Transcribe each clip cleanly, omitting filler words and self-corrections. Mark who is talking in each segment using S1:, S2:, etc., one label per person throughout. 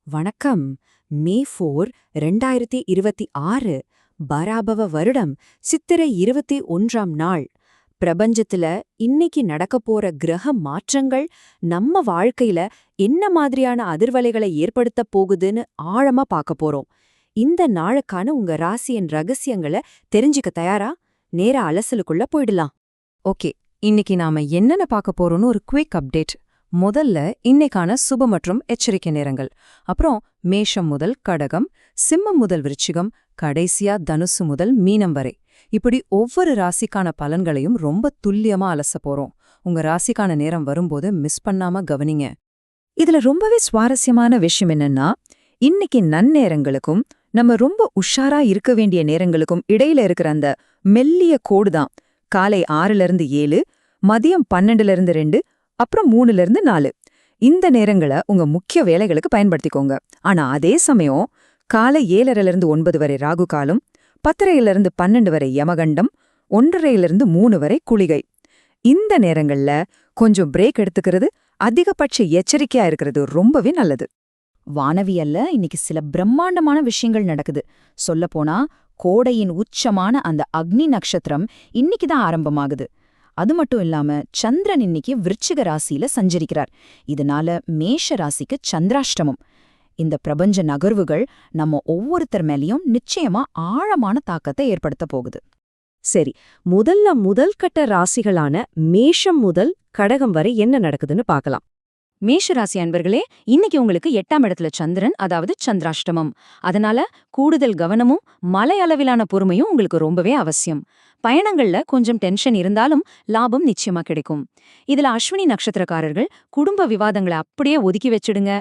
S1: வணக்கம். மே 4, 2026 பராபவ வருடம் சித்திரை 21ஆம் நாள். பிரபஞ்சத்துல இன்னைக்கு நடக்கப் போற கிரக மாற்றங்கள் நம்ம வாழ்க்கையில என்ன மாதிரியான அதிர்வலைகளை ஏற்படுத்தப் போகுதுன்னு ஆழமா பார்க்க போறோம். இந்த நாளுக்கான உங்க ராசியின் ரகசியங்களை தெரிஞ்சுக்க தயாரா? நேரா அலசலுக்குள்ள போயிடலாம். ஓகே, இன்னைக்கு நாம என்னென்ன பார்க்க போறோம்னு ஒரு குயிக் அப்டேட். முதல்ல இன்னைக்கான சுப மற்றும் எச்சரிக்கை நேரங்கள், அப்புறம் மேஷம் முதல் கடகம், சிம்மம் முதல் விருச்சிகம், கடைசியா தனுசு முதல் மீனம் வரை. இப்படி ஒவ்வொரு ராசிக்கான பலன்களையும் ரொம்ப துல்லியமா அலச போறோம். உங்க ராசிக்கான நேரம் வரும்போது மிஸ் பண்ணாம கவனிங்க. இதுல ரொம்பவே சுவாரஸ்யமான விஷயம் என்னன்னா, இன்னைக்கு நன்னேரங்களுக்கும் நம்ம ரொம்ப உஷாரா இருக்க வேண்டிய நேரங்களுக்கும் இடையில இருக்கிற அந்த மெல்லிய கோடுதான் காலை 6லிருந்து 7, மதியம் 12லிருந்து 2, அப்புறம் 3லிருந்து 4. இந்த நேரங்களை உங்க முக்கிய வேலைகளுக்கு பயன்படுத்திக்கோங்க. ஆனா அதே சமயம் காலை 7:30லிருந்து 9 வரை ராகு காலம், 10:30லிருந்து 12 வரை யமகண்டம், 1:30லிருந்து 3 வரை குளிகை. இந்த நேரங்கள்ல கொஞ்சம் பிரேக் எடுத்துக்கிறது, அதிகபட்ச எச்சரிக்கையா இருக்கிறது ரொம்பவே நல்லது. வானவியல்ல இன்னைக்கு சில பிரம்மாண்டமான விஷயங்கள் நடக்குது. சொல்லப்போனா கோடையின் உச்சமான அந்த அக்னி நட்சத்திரம் இன்னைக்கு தான் ஆரம்பமாகுது. அது மட்டும் இல்லாம சந்திரன் இன்னைக்கு விருச்சிக ராசியில சஞ்சரிக்கிறார். இதனால மேஷ ராசிக்கு சந்திராஷ்டமம். இந்த பிரபஞ்ச நகர்வுகள் நம்ம ஒவ்வொருத்தர் மேலயும் நிச்சயமா ஆழமான தாக்கத்தை ஏற்படுத்த போகுது. சரி, முதல் கட்ட ராசிகளான மேஷம் முதல் கடகம் வரை என்ன நடக்குதுன்னு பார்க்கலாம். மேஷ ராசி அன்பர்களே, இன்னைக்கு உங்களுக்கு 8ஆம் இடத்துல சந்திரன், அதாவது சந்திராஷ்டமம். அதனால கூடுதல் கவனமும் மலை அளவிலான பொறுமையும் உங்களுக்கு ரொம்பவே அவசியம். பயணங்கள்ல கொஞ்சம் டென்ஷன் இருந்தாலும் லாபம் நிச்சயமா கிடைக்கும். இதுல அஸ்வினி நட்சத்திரக்காரர்கள் குடும்ப விவாதங்களை அப்படியே ஒதுக்கி வச்சிடுங்க.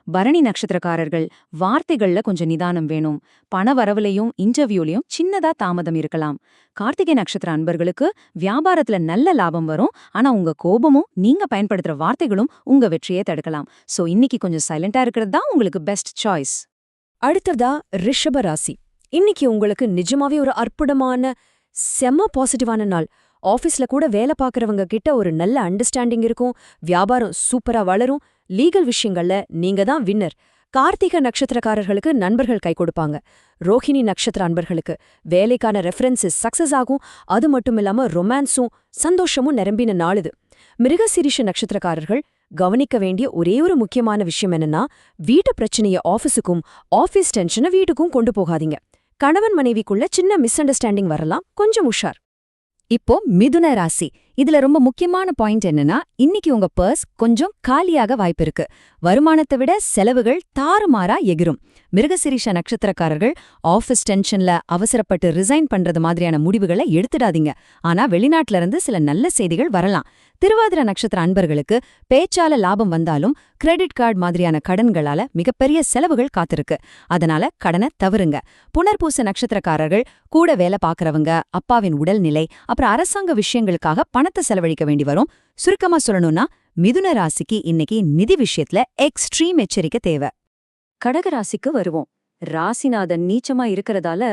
S1: பரணி நட்சத்திரக்காரர்கள் வார்த்தைகள்ல கொஞ்சம் நிதானம் வேணும். பண வரவுலையும் இன்டர்வியூலையும் சின்னதா தாமதம் இருக்கலாம். கார்த்திகை நட்சத்திர அன்பர்களுக்கு வியாபாரத்துல நல்ல லாபம் வரும். ஆனா உங்க கோபமும் நீங்க பயன்படுத்துற வார்த்தைகளும் உங்க வெற்றியை தடுக்கலாம். சோ இன்னைக்கு கொஞ்சம் சைலண்டா இருக்கிறது தான் உங்களுக்கு பெஸ்ட் சாய்ஸ். அடுத்ததா ரிஷப ராசி. இன்னைக்கு உங்களுக்கு நிஜமாவே ஒரு அற்புதமான செம்ம பாசிட்டிவான நாள். ஆபீஸ்ல கூட வேலை பார்க்கறவங்க கிட்ட ஒரு நல்ல அண்டர்ஸ்டாண்டிங் இருக்கும். வியாபாரம் சூப்பரா வளரும். லீகல் விஷயங்கள்ல நீங்க தான் வின்னர். கார்த்திகை நட்சத்திரக்காரர்களுக்கு நண்பர்கள் கை கொடுப்பாங்க. ரோஹிணி நட்சத்திர அன்பர்களுக்கு வேலைக்கான ரெஃபரன்சஸ் சக்சஸ் ஆகும். அது மட்டும் இல்லாம ரொமான்ஸும் சந்தோஷமும் நிரம்பின நாள் இது. மிருகசீரிஷ நட்சத்திரக்காரர்கள் கவனிக்க வேண்டிய ஒரே ஒரு முக்கியமான விஷயம் என்னன்னா, வீட்டு பிரச்சனைய ஆஃபீஸுக்கும் ஆஃபீஸ் டென்ஷனை வீட்டுக்கும் கொண்டு போகாதீங்க. கணவன் மனைவிக்குள்ள சின்ன மிஸ் அண்டர்ஸ்டாண்டிங் வரலாம், கொஞ்சம் உஷார். இப்போ மிதுன ராசி. இதுல ரொம்ப முக்கியமான பாயிண்ட் என்னன்னா, இன்னைக்கு உங்க பர்ஸ் கொஞ்சம் காலியாக வாய்ப்பு இருக்கு. வருமானத்தை விட செலவுகள் தாறுமாறா எகிரும். மிருகசிரீஷ நட்சத்திரக்காரர்கள் ஆஃபீஸ் டென்ஷன்ல அவசரப்பட்டு ரிசைன் பண்றது மாதிரியான முடிவுகளை எடுத்துடாதீங்க. ஆனா வெளிநாட்டுல இருந்து சில நல்ல செய்திகள் வரலாம். திருவாதிர நட்சத்திர அன்பர்களுக்கு பேச்சால லாபம் வந்தாலும் கிரெடிட் கார்டு மாதிரியான கடன்களால மிகப்பெரிய செலவுகள் காத்திருக்கு. அதனால கடனை தவறுங்க. புனர்பூச நட்சத்திரக்காரர்கள் கூட வேலை பார்க்கறவங்க, அப்பாவின் உடல்நிலை, அப்புறம் அரசாங்க விஷயங்களுக்காக பணத்தை செலவழிக்க வேண்டி வரும். சுருக்கமா சொல்லணும்னா மிதுன ராசிக்கு இன்னைக்கு நிதி விஷயத்துல எக்ஸ்ட்ரீம் எச்சரிக்கை தேவை. கடகராசிக்கு வருவோம். ராசிநாதன் நீச்சமா இருக்கறதால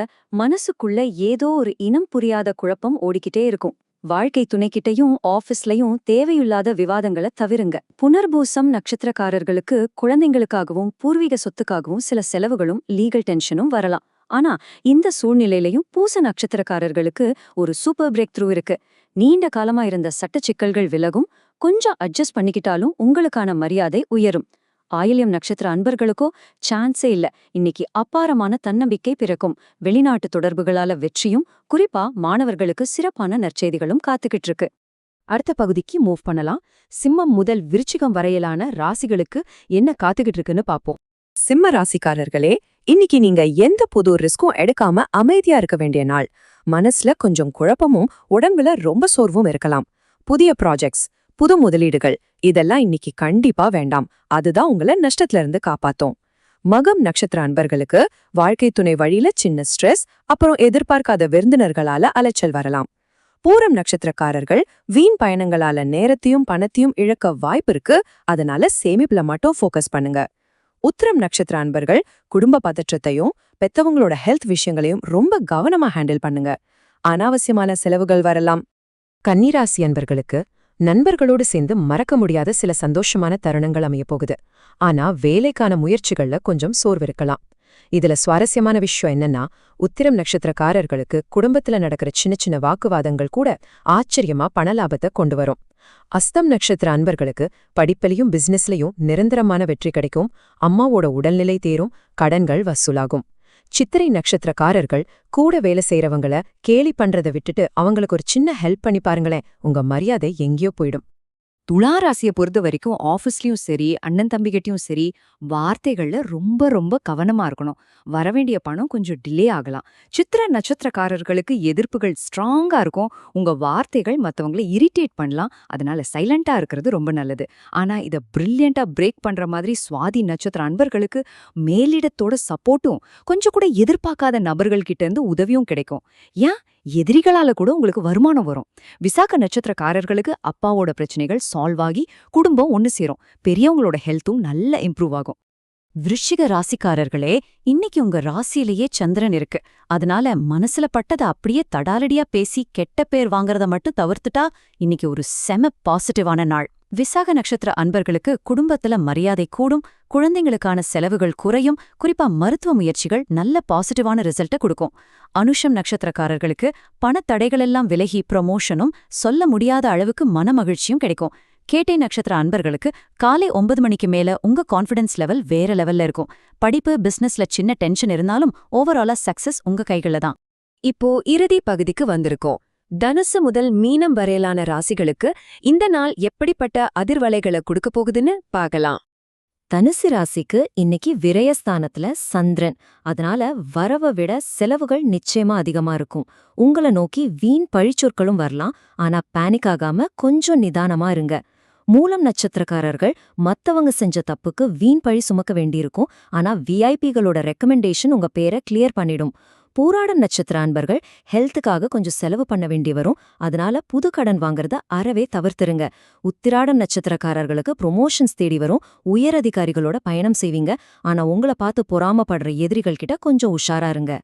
S1: மனசுக்குள்ள ஏதோ ஒரு இனம் புரியாத குழப்பம் ஓடிக்கிட்டே இருக்கும். வாழ்க்கை துணைக்கிட்டையும் ஆபீஸ்லயும் தேவையில்லாத விவாதங்களை தவிருங்க. புனர்பூசம் நட்சத்திரக்காரர்களுக்கு குழந்தைங்களுக்காகவும் பூர்வீக சொத்துக்காகவும் சில செலவுகளும் லீகல் டென்ஷனும் வரலாம். ஆனா இந்த சூழ்நிலையிலையும் பூச நட்சத்திரக்காரர்களுக்கு ஒரு சூப்பர் பிரேக் த்ரூ இருக்கு. நீண்ட காலமா இருந்த சட்ட சிக்கல்கள் விலகும். கொஞ்சம் அட்ஜஸ்ட் பண்ணிக்கிட்டாலும் உங்களுக்கான மரியாதை உயரும். ஆயில்யம் நட்சத்திர அன்பர்களுக்கோ சான்ஸே இல்ல. இன்னைக்கு அபாரமான தன்னம்பிக்கை பிறக்கும். வெளிநாட்டு தொடர்புகளால வெற்றியும், குறிப்பா மாணவர்களுக்கு சிறப்பான நற்செய்திகளும் காத்துக்கிட்டு இருக்கு. அடுத்த பகுதிக்கு மூவ் பண்ணலாம். சிம்மம் முதல் விருச்சிகம் வரையிலான ராசிகளுக்கு என்ன காத்துக்கிட்டு இருக்குன்னு பாப்போம். சிம்ம ராசிக்காரர்களே, இன்னைக்கு நீங்க எந்த புது ரிஸ்க்கும் எடுக்காம அமைதியா இருக்க வேண்டிய நாள். மனசுல கொஞ்சம் குழப்பமும் உடம்புல ரொம்ப சோர்வும் இருக்கலாம். புதிய ப்ராஜெக்ட்ஸ், புது முதலீடுகள் இதெல்லாம் இன்னைக்கு கண்டிப்பா வேண்டாம். அதுதான் உங்களை நஷ்டத்துல இருந்து காப்பாத்தும். மகம் நட்சத்திர அன்பர்களுக்கு வாழ்க்கை துணை வழியில சின்ன ஸ்ட்ரெஸ், அப்புறம் எதிர்பார்க்காத விருந்தினர்களால அலைச்சல் வரலாம். பூரம் நட்சத்திரக்காரர்கள் வீண் பயணங்களால நேரத்தையும் பணத்தையும் இழக்க வாய்ப்பு இருக்கு. அதனால சேமிப்புல மட்டும் ஃபோக்கஸ் பண்ணுங்க. உத்திரம் நட்சத்திர அன்பர்கள் குடும்ப பதற்றத்தையும் பெத்தவங்களோட ஹெல்த் விஷயங்களையும் ரொம்ப கவனமா ஹேண்டில் பண்ணுங்க. அனாவசியமான செலவுகள் வரலாம். கன்னிராசி அன்பர்களுக்கு
S2: நண்பர்களோடு சேர்ந்து மறக்க முடியாத சில சந்தோஷமான தருணங்கள் அமையப் போகுது. ஆனா வேலைக்கான முயற்சிகள்ல கொஞ்சம் சோர்விருக்கலாம். இதுல சுவாரஸ்யமான விஷயம் என்னன்னா, உத்திரம் நட்சத்திரக்காரர்களுக்கு குடும்பத்துல நடக்கிற சின்ன சின்ன வாக்குவாதங்கள் கூட ஆச்சரியமா பணலாபத்தை கொண்டு வரும். அஸ்தம் நட்சத்திர அன்பர்களுக்கு படிப்பிலையும் பிசினஸ்லயும் நிரந்தரமான வெற்றி கிடைக்கும். அம்மாவோட உடல்நிலை தேரும், கடன்கள் வசூலாகும். சித்திரை நட்சத்திரக்காரர்கள் கூட வேலை செய்யறவங்கள கேலி பண்றதை விட்டுட்டு அவங்களுக்கு ஒரு சின்ன ஹெல்ப் பண்ணி பாருங்களேன், உங்க மரியாதை எங்கேயோ போயிடும்.
S1: துலா ராசியை பொறுத்த வரைக்கும் ஆஃபீஸ்லயும் சரி, அண்ணன் தம்பிகிட்டயும் சரி, வார்த்தைகள்ல ரொம்ப ரொம்ப கவனமா இருக்கணும். வரவேண்டிய பணம் கொஞ்சம் டிலே ஆகலாம். சித்திர நட்சத்திரக்காரர்களுக்கு எதிர்ப்புகள் ஸ்ட்ராங்கா இருக்கும். உங்க வார்த்தைகள் மத்தவங்கள இரிட்டேட் பண்ணலாம். அதனால சைலண்டா இருக்கிறது ரொம்ப நல்லது. ஆனா இத பிரில்லியண்டா பிரேக் பண்ற மாதிரி சுவாதி நட்சத்திர அன்பர்களுக்கு மேலிடத்தோட சப்போர்ட்டும், கொஞ்சம் கூட எதிர்பார்க்காத நபர்கள் கிட்ட இருந்து உதவியும் கிடைக்கும். ஏன் எதிரிகளால கூட உங்களுக்கு வருமானம் வரும். விசாக நட்சத்திரக்காரர்களுக்கு அப்பாவோட பிரச்சனைகள் சால்வ் ஆகி குடும்பம் ஒன்னு சேரும். பெரியவங்களோட ஹெல்த்தும் நல்ல இம்ப்ரூவ் ஆகும்.
S3: விருச்சிக ராசிக்காரர்களே, இன்னைக்கு உங்க ராசியிலேயே சந்திரன் இருக்கு. அதனால மனசுல பட்டத அப்படியே தடாலடியா பேசி கெட்ட பேர் வாங்கறத மட்டும் தவிர்த்துட்டா இன்னைக்கு ஒரு செம பாசிட்டிவான நாள். விசாக நட்சத்திர அன்பர்களுக்கு குடும்பத்துல மரியாதை கூடும், குழந்தைங்களுக்கான செலவுகள் குறையும், குறிப்பா மருத்துவ முயற்சிகள் நல்ல பாசிட்டிவான ரிசல்ட்ட கொடுக்கும். அனுஷம் நட்சத்திரக்காரர்களுக்கு பணத்தடைகளெல்லாம் விலகி ப்ரமோஷனும், சொல்ல முடியாத அளவுக்கு மனமகிழ்ச்சியும் கிடைக்கும். கேட்டை நட்சத்திர அன்பர்களுக்கு காலை 9 மணிக்கு மேல உங்க கான்ஃபிடன்ஸ் லெவல் வேற லெவல்ல இருக்கும். படிப்பு, பிசினஸ்ல சின்ன டென்ஷன் இருந்தாலும் ஓவராலா சக்சஸ் உங்க கைகள்ல தான்.
S1: இப்போ இறுதி பகுதிக்கு வந்திருக்கோம். தனுசு முதல் மீனம் வரையிலான ராசிகளுக்கு இந்த நாள் எப்படிப்பட்ட அதிர்வலைகளை கொடுக்க போகுதுன்னு பார்க்கலாம்.
S3: தனுசு ராசிக்கு இன்னைக்கு விரயஸ்தானத்துல சந்திரன். அதனால வரவை விட செலவுகள் நிச்சயமா அதிகமா இருக்கும். உங்கள நோக்கி வீண் பழிச்சொற்களும் வரலாம். ஆனா பேனிக் ஆகாம கொஞ்சம் நிதானமா இருங்க. மூலம் நட்சத்திரக்காரர்கள் மத்தவங்க செஞ்ச தப்புக்கு வீண் பழி சுமக்க வேண்டியிருக்கும். ஆனா விஐபிகளோட ரெக்கமெண்டேஷன் உங்க பேரை கிளியர் பண்ணிடும். பூராடம் நட்சத்திர அன்பர்கள் ஹெல்த்துக்காக கொஞ்சம் செலவு பண்ண வேண்டி வரும். அதனால புது கடன் வாங்குறத அறவே தவிர்த்துருங்க. உத்திராடம் நட்சத்திரக்காரர்களுக்கு ப்ரொமோஷன்ஸ் தேடி வரும். உயர் அதிகாரிகளோட பயணம் செய்வீங்க. ஆனா உங்கள பார்த்து பொறாமப்படுற எதிரிகள் கிட்ட கொஞ்சம் உஷாரா இருங்க.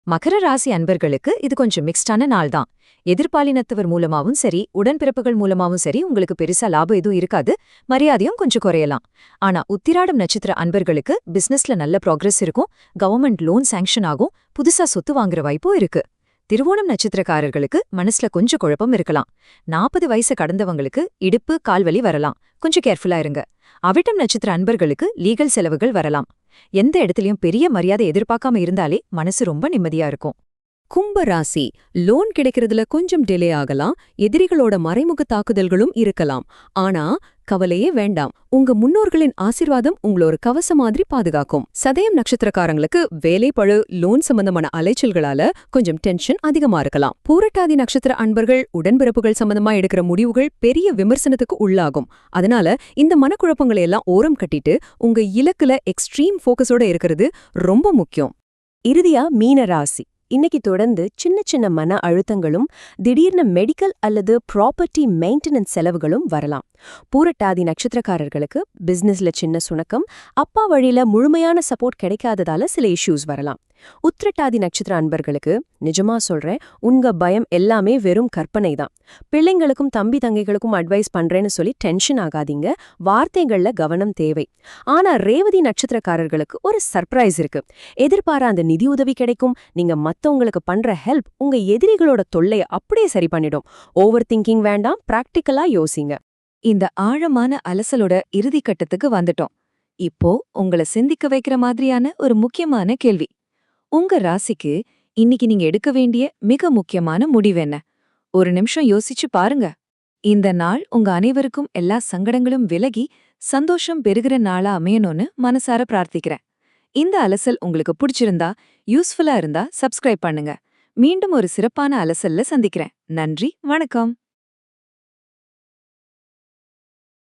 S2: மகர ராசி அன்பர்களுக்கு இது கொஞ்சம் மிக்ஸ்டான நாள் தான். எதிர்பாலினத்தவர் மூலமாவும் சரி, உடன்பிறப்புகள் மூலமாவும் சரி உங்களுக்கு பெருசா லாபம் எதுவும் இருக்காது. மரியாதையும் கொஞ்சம் குறையலாம். ஆனா உத்திராடம் நட்சத்திர அன்பர்களுக்கு பிசினஸ்ல நல்ல ப்ராக்ரஸ் இருக்கும். கவர்மெண்ட் லோன் சாங்ஷன் ஆகும். புதுசா சொத்து வாங்குற வாய்ப்பும் இருக்கு. திருவோணம் நட்சத்திரக்காரர்களுக்கு மனசுல கொஞ்சம் குழப்பம் இருக்கலாம். 40 வயசு கடந்தவங்களுக்கு இடுப்பு, கால்வலி வரலாம். கொஞ்சம் கேர்ஃபுல்லா இருங்க. அவிட்டம் நட்சத்திர அன்பர்களுக்கு லீகல் செலவுகள் வரலாம். எந்த இடத்துலயும் பெரிய மரியாதை எதிர்பார்க்காம இருந்தாலே மனசு ரொம்ப நிம்மதியா இருக்கும்.
S1: கும்ப ராசி, லோன் கிடைக்கிறதுல கொஞ்சம் டிலே ஆகலாம். எதிரிகளோட மறைமுக தாக்குதல்களும் இருக்கலாம். ஆனா கவலையே வேண்டாம். உங்க முன்னோர்களின் ஆசீர்வாதம் உங்கள ஒரு கவச மாதிரி பாதுகாக்கும். சதயம் நட்சத்திரக்காரங்களுக்கு வேலை பழு, லோன் சம்பந்தமான அலைச்சல்களால கொஞ்சம் டென்ஷன் அதிகமா இருக்கலாம். பூரட்டாதி நட்சத்திர அன்பர்கள் உடன்பிறப்புகள் சம்பந்தமா எடுக்கிற முடிவுகள் பெரிய விமர்சனத்துக்கு உள்ளாகும். அதனால இந்த மனக்குழப்பங்களை எல்லாம் ஓரம் கட்டிட்டு உங்க இலக்குல எக்ஸ்ட்ரீம் ஃபோக்கஸோட இருக்கிறது ரொம்ப முக்கியம். இறுதியா மீன ராசி, இன்னைக்கு தொடர்ந்து சின்ன சின்ன மன அழுத்தங்களும் திடீர்னு மெடிக்கல் அல்லது ப்ராப்பர்ட்டி மெயின்டெனன்ஸ் செலவுகளும் வரலாம். பூரட்டாதி நட்சத்திரக்காரர்களுக்கு பிசினஸ்ல சின்ன சுணக்கம், அப்பா வழியில முழுமையான சப்போர்ட் கிடைக்காததால சில இஷ்யூஸ் வரலாம். உத்திரட்டாதி நட்சத்திர அன்பர்களுக்கு நிஜமா சொல்றேன், உங்க பயம் எல்லாமே வெறும் கற்பனை தான். பிள்ளைங்களுக்கும் தம்பி தங்கைகளுக்கும் அட்வைஸ் பண்றேன்னு சொல்லி டென்ஷன் ஆகாதீங்க. வார்த்தைகள்ல கவனம் தேவை. ஆனா ரேவதி நட்சத்திரக்காரர்களுக்கு ஒரு சர்ப்ரைஸ் இருக்கு. எதிர்பாரா அந்த நிதி உதவி கிடைக்கும். நீங்க மத்தவங்களுக்கு பண்ற ஹெல்ப் உங்க எதிரிகளோட தொல்லையை அப்படியே சரி பண்ணிடும். ஓவர் திங்கிங் வேண்டாம், பிராக்டிக்கலா யோசிங்க. இந்த ஆழமான அலசலோட இறுதி கட்டத்துக்கு வந்துட்டோம். இப்போ உங்களை சிந்திக்க வைக்கிற மாதிரியான ஒரு முக்கியமான கேள்வி. உங்க ராசிக்கு இன்னைக்கு நீங்க எடுக்க வேண்டிய மிக முக்கியமான முடிவு என்ன? ஒரு நிமிஷம் யோசிச்சு பாருங்க. இந்த நாள் உங்க அனைவருக்கும் எல்லா சங்கடங்களும் விலகி சந்தோஷம் பெருகிற நாளா அமையணும்னு மனசார பிரார்த்திக்கிறேன். இந்த அலசல் உங்களுக்கு பிடிச்சிருந்தா, யூஸ்ஃபுல்லா இருந்தா சப்ஸ்கிரைப் பண்ணுங்க. மீண்டும் ஒரு சிறப்பான அலசல்ல சந்திக்கிறேன். நன்றி, வணக்கம்.